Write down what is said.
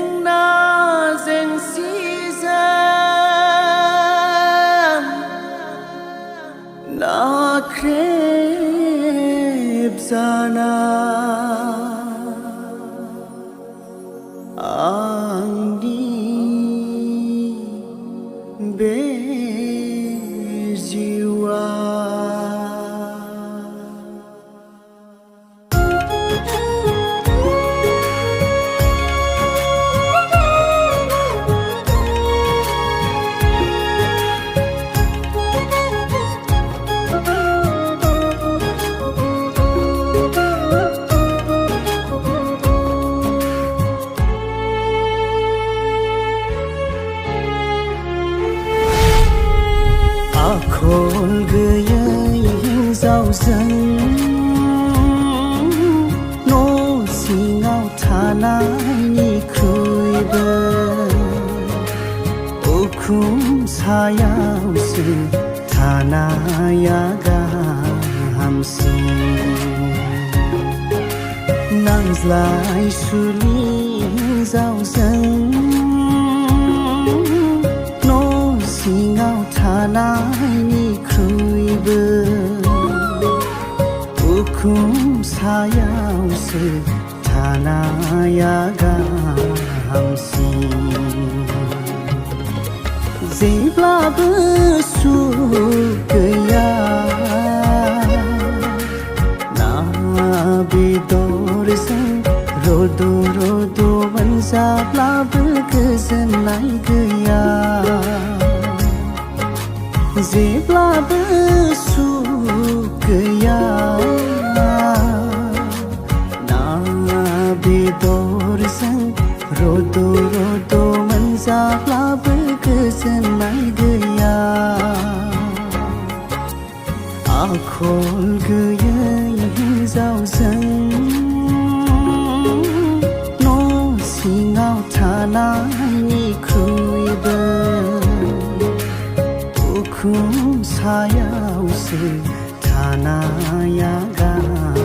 जेंना जेंसिजों नाख्रेबजाना आंनि बे जिउआ आखल गैयै हिन्जावजों न' सिङाव थानायनिख्रुइबो उखुम सायावसो थानाया गाहामसिन नांज्लायसुलि हिन्जावजों सिङाव थानायनिख्रुइबो उखुम सायावसो थानाया गाहामसिन जेब्लाबो सुख गैया ना बेदरजों रद' रद' मोनजाब्लाबो गोजोननाय गैया जेब्लाबो सुख गैया ना बेदरजों रद' रद' मोनजाब्लाबो गोजोननाय गैया आखल गैयै हिन्जावजों न' सिङाव थानायनिख्रुइबो उखुम सायावसो थानाया गाहाम